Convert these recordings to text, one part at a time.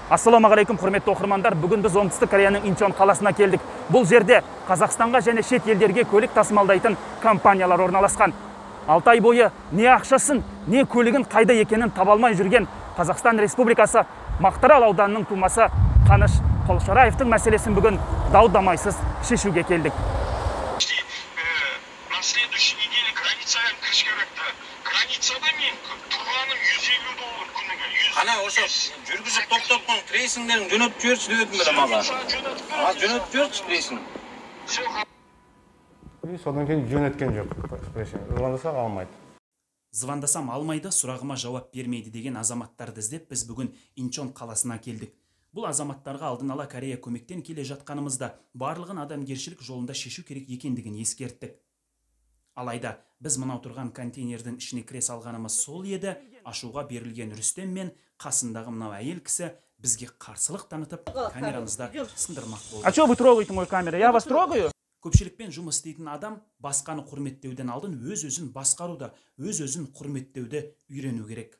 Ассаламағалейкум, құрметті оқырмандар. Бүгін біз Оңтүстік Кореяның Инчон қаласына келдік. Бұл жерде Қазақстанға және шет елдерге көлік тасымалдайтын компаниялар орналасқан. 6 ай бойы не ақшасын, не көлігін қайда екенін таба алмай жүрген Қазақстан Республикасы Мақтаарал ауданының тумасы Қаныш Қолшараевтың мәселесін бүгін дау-дамайсыз шешуге келдік. На следующей неделе границадан кіріш керек-ті. Границада мен тұрғаным $150 күніге. Ана ошо жүргүзүп токтоткон трейсиңдерин жөнөтүп жиберчи дебедим эле мага. Жөнөтүп жиберчи трейсиң. Содан кейін жөнөткөн жок. Звондасак алмайт. Звондасам алмайды, сұрағыма жауап бермейді деген азаматтарды іздеп біз бүгін Инчон қаласына келдік. Бұл азаматтарға алдын ала Корея көмектен келе жатқанымызда барлығын адамгершілік жолында шешу керек екендігін ескерттік. Алайда біз мынау тұрған контейнердің ішіне кіре салғанымыз сол еді, ашуға берілген Рүстем мен қасындағы мынау әйел кісі бізге қарсылық танытып, камерамызда сындырмақ болды. А что вы трогаете мою камеру? Я вас трогаю? Көпшілікпен жұмыс істейтін адам басқаны құрметтеуден алдын өз-өзін басқаруды, өз-өзін құрметтеуді үйрену керек.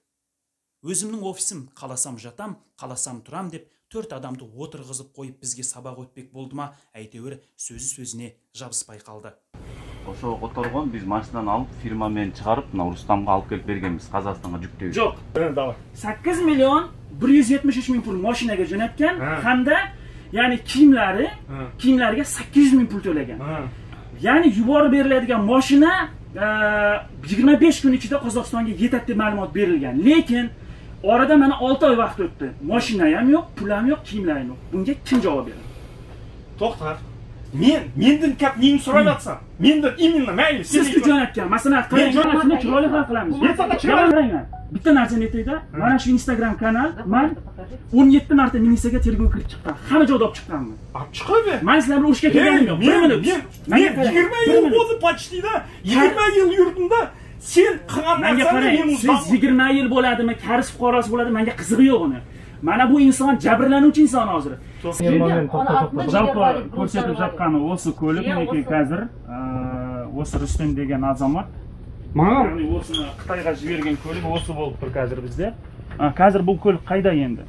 Өзімнің офисім қаласам жатам, қаласам тұрам деп 4 адамды отырғызып қойып бізге сабақ өтпек болды ма, әйтеуір сөзі-сөзіне жабыспай қалды. Ошо которгон биз машинадан алып фирмамен чыгарып, мына Рустамга алып келип бергенбиз, Казакстанга жүктөбүз. Жок. 8 миллион 173 миң пул машинага жөнөткөн, hamda yani kiyimlariga 800 ming pul to'lagan. Yani yuborib beriladigan mashina 25 kun ichida Qozog'istonga yetadi deb ma'lumot berilgan. Lekin orada mana 6 oy vaqt o'tdi. Mashina ham yo'q, pul ham yo'q, kiyimlar ham yo'q. Bunga kim javob beradi? To'xtar. Mendan kap neni so'rayapsan? Mendan именно mayli. Sizga jo'natgan. Masalan, qarang, chiroyli hal qilamiz. Qarang. Bitta narsani aytayda, mana shu Instagram kanal, men 17 marta militsiyaga tergov kirib chiqqan. Hamma joyda olib chiqqanman. Olib chiqaver. Men sizlar bilan urushga kelganim yo'q. Men 20 yil bo'ldi почти-da. 20 yil yurdimda. Sen qilgan narsani men siz 20 yil bo'ladimi, karis fuqarosi bo'ladimi, menga qizig'i yo'q uni. Mana bu inson jabrlanuvchi inson hozir. Жалпы ko'rsatib жатқаны осы көлік, неке қазір осы Рүстем деген азамат. Яғни осыны Қытайға жіберген көлік осы болып тұр қазір бізде. Қазір бұл көлік қайда енді?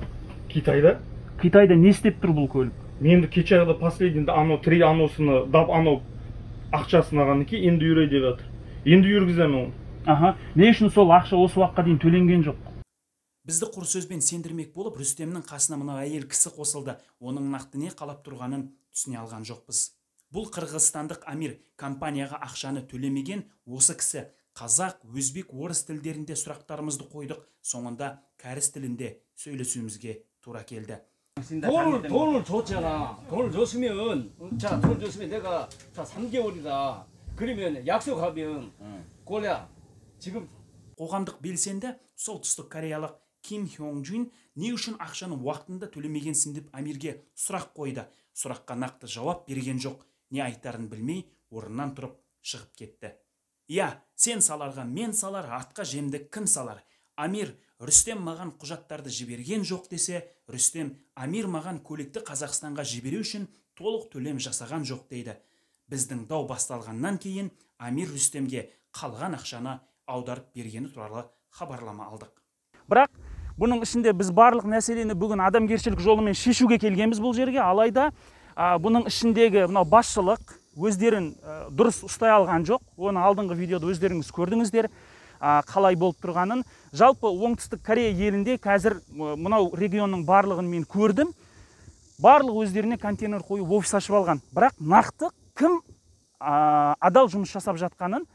Китайда. Китайда не істеп тұр бұл көлік? Менде кечеғыда последний аносыны дап анау ақшасын алғаннан кейін енді жүрей деп жатыр. Енді жүргіземін оны. Не үшін сол ақша осы уақытқа дейін төленген жоқ? Бізді құр сөзбен сендірмек болып, Рүстемнің қасына мынау әйел кісі қосылды. Оның нақты не қалап тұрғанын түсіне алған жоқпыз. Бұл қырғызстандық Амир компанияға ақшаны төлемеген осы кісі қазақ, өзбек, орыс тілдерінде сұрақтарымызды қойдық. Соңында кәріс тілінде сөйлесуімізге тура келді. 돈을 줬잖아. 돈을 줬으면 내가 3개월이다. 그러면 약속하면 골야 지금 Қоғамдық белсенді солтүстік кореялық Ким Хёнг Джун не үшін ақшаны уақытында төлемегенсің деп Амирге сұрақ қойды. Сұраққа нақты жауап берген жоқ. Не айтарын білмей, орнынан тұрып шығып кетті. Я, сен саларға мен салар, атқа жемді кім салар? Амир, Рүстем маған құжаттарды жіберген жоқ десе, Рүстем, Амир маған көлікті Қазақстанға жіберу үшін толық төлем жасаған жоқ дейді. Біздің дау басталғаннан кейін Амир Рүстемге қалған ақшаны аударып бергені туралы хабарлама алдық. Бірақ бұның ішінде біз барлық мәселені бүгін адамгершілік жолымен шешуге келгенбіз бұл жерге. Алайда бұның ішіндегі мынау басшылық өздерін дұрыс ұстай алған жоқ. Оны алдыңғы видеода өздеріңіз көрдіңіздер қалай болып тұрғанын. Жалпы Оңтүстік Корея елінде қазір мынау регионның барлығын мен көрдім. Барлық өздеріне контейнер қойып офис ашып алған. Бірақ нақты кім адал жұмыс жасап жатқанын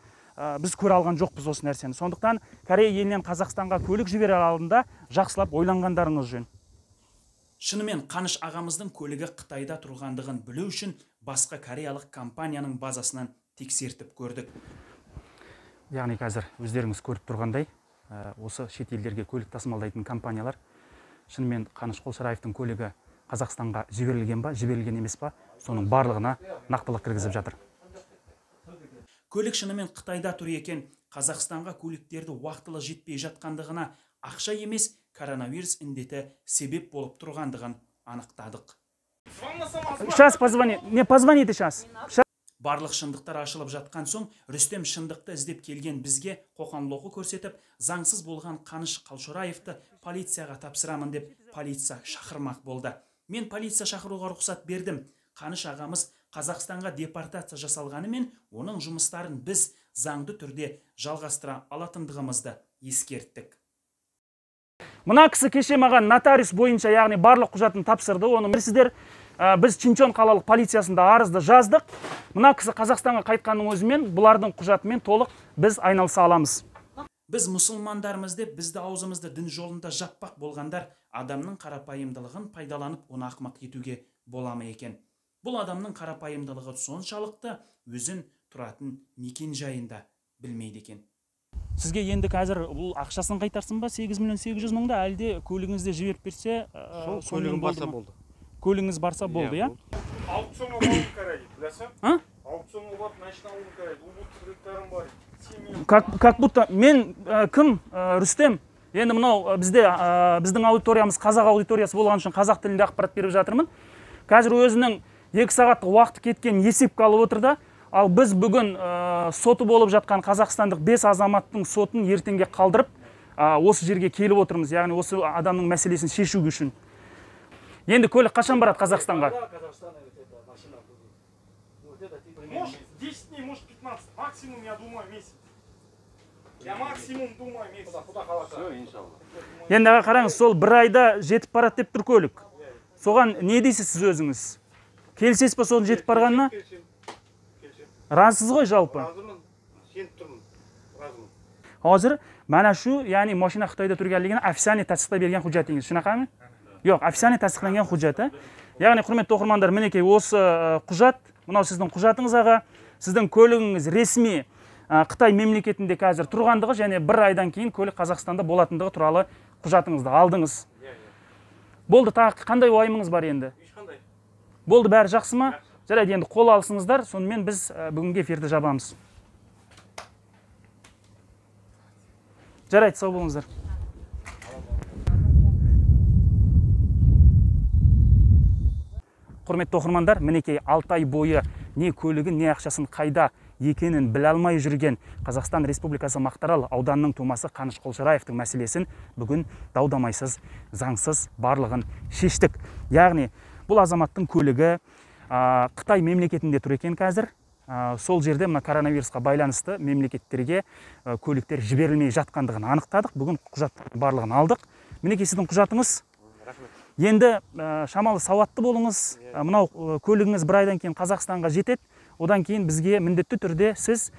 біз көре алған жоқпыз осы нәрсені. Сондықтан Корея елінен Қазақстанға көлік жіберер алдында жақсылап ойланғандарыңыз жөн. Шынымен Қаныш ағамыздың көлігі Қытайда тұрғандығын білу үшін басқа кореялық компанияның базасынан тексертіп көрдік. Яғни қазір өздеріңіз көріп тұрғандай, осы шет елдерге көлік тасымалдайтын компаниялар шынымен Қаныш Қолшараевтың көлігі Қазақстанға жіберілген ба, жіберілген емес па, соның барлығына нақтылық кіргізіп жатыр. Көлік шынымен Қытайда тұр екен, Қазақстанға көліктерді уақытылы жетпей жатқандығына ақша емес, коронавирус індеті себеп болып тұрғандығын анықтадық. Сейчас позвони. Не позвоните сейчас. Барлық шындықтар ашылып жатқан соң, Рүстем шындықты іздеп келген бізге қоқан-лоқы көрсетіп, заңсыз болған Қаныш Қалшораевты полицияға тапсырамын деп полиция шақырмақ болды. Мен полиция шақыруға рұқсат бердім. Қаныш ағамыз Қазақстанға депортация жасалғанымен, оның жұмыстарын біз заңды түрде жалғастыра алатындығымызды ескерттік. Мына кісі кеше маған нотариус бойынша, яғни барлық құжатын тапсырды. Оны білесіздер, біз Чинчон қалалық полициясында арызды жаздық. Мына кісі Қазақстанға қайтқанның өзімен, бұлардың құжатымен толық біз айналыса аламыз. Біз мұсылмандармыз деп бізді аузымызды дін жолында жаппақ болғандар адамның қарапайымдылығын пайдаланып, оны ақымақ етуге боламы екен. Бұл адамның қарапайымдылығы соншалықты өзін тұратын мекен жайында білмейді екен. Сізге енді қазір бұл ақшасын қайтарсын ба, 8.800.000-да, әлде көлігіңізді жіберіп берсе, көлігім барса болды. Көлігіңіз барса болды, я? Аукционға барып қарайды, білесің? Аукционға барып машина алып қарайды. Бұл құдыреттарым бар. Как будто мен кім, Рүстем? Енді мынау біздің аудиториямыз қазақ аудиториясы болған үшін қазақ тілінде ақпарат беріп жатырмын. Қазір өзінің 2 сағаттық уақыт кеткен есепке алып отыр да, ал біз бүгін соты болып жатқан қазақстандық 5 азаматтың сотын ертеңге қалдырып, осы жерге келіп отырмыз. Яғни осы адамның мәселесін шешу үшін. Енді көлік қашан барады Қазақстанға? Может 10 дней, может 15. Максимум, я думаю, месяц. Я максимум думаю месяц. Все, иншалла. Енді қараңыз, сол 1 айда жетіп барады деп тұр көлік. Соған не дейсіз сіз өзіңіз? Келсесіз ба соны жетіп барғанына? Разысыз ғой жалпы? Разымын, сеніп тұрмын, разымын. Hazır mana shu, ya'ni mashina Xitoyda turganligini ofitsial tasdiqlab bergan hujjatingiz, shunaqami? Yo'q, ofitsial tasdiqlangan hujjat. Ya'ni hurmatli o'qirmonlar, meniki o'sha hujjat, mana sizning hujjatingiz ağa, sizning kөлігіңіз resmiy Xitoy memleketinde hozir turgandigi, және 1 aydan keyin kөлік Қазақстанда bo'latындigi turali hujjatingizni aldingiz. Bo'ldi, taqi qanday o'yingiz bor endi? Ешқандай. Bo'ldi, bari yaxshimi? Жарайды, енді қол алсыңыздар, сонымен біз бүгінгі эфирді жабамыз. Жарайды, сау болыңыздар. Құрметті оқырмандар, мінекей 6 ай бойы не көлігін, не ақшасын қайда екенін біле алмай жүрген Қазақстан Республикасы Мақтаарал ауданының тумасы Қаныш Қалшораевтың мәселесін бүгін даудамайсыз, заңсыз барлығын шештік. Яғни бұл азаматтың көлігі Қытай мемлекетінде тұр екен қазір. Сол жерде мына коронавирусқа байланысты мемлекеттерге көліктер жіберілмей жатқандығын анықтадық. Бүгін құжат барлығын алдық. Мінекей сіздің құжатыңыз. Енді шамалы сауатты болыңыз. Мынау көлігіңіз 1 айдан кейін Қазақстанға жетеді. Одан кейін бізге міндетті түрде сіз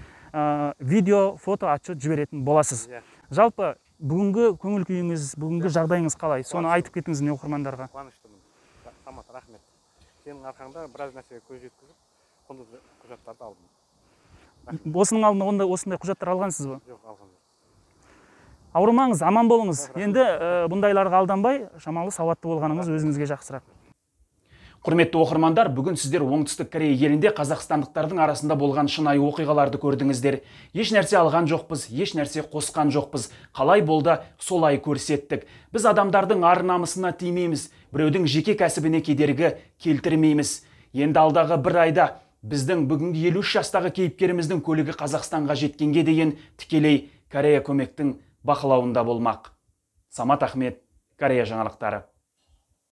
видео, фото отчет жіберетін боласыз. Жалпы бүгінгі көңіл күйіңіз, бүгінгі жағдайыңыз қалай? Соны айтып кетіңіз міне оқырмандарға. Қуаныштымын. Самат, рахмет. Сенің арқаңда біраз нәрсеге көз жеткізіп, құнды құжаттарды алдым. Осының алдында осындай құжаттар алғансыз ба? Жоқ, алған жоқ. Ауырмаңыз, аман болыңыз. Енді бұндайларға алданбай, шамалы сауатты болғаныңыз өзіңізге жақсырақ. Құрметті оқырмандар, бүгін сіздер Оңтүстік Корея елінде қазақстандықтардың арасында болған шынайы оқиғаларды көрдіңіздер. Еш нәрсе алған жоқпыз, еш нәрсе қосқан жоқпыз. Қалай болды, солай көрсеттік. Біз адамдардың ар-намысына тимейміз, біреудің жеке кәсібіне кедергі келтірмейміз. Енді алдағы 1 айда біздің бүгінгі 53 жастағы кейіпкеріміздің көлігі Қазақстанға жеткенге дейін тікелей Корея көмектің бақылауында болмақ. Самат Ахмет, Корея жаңалықтары.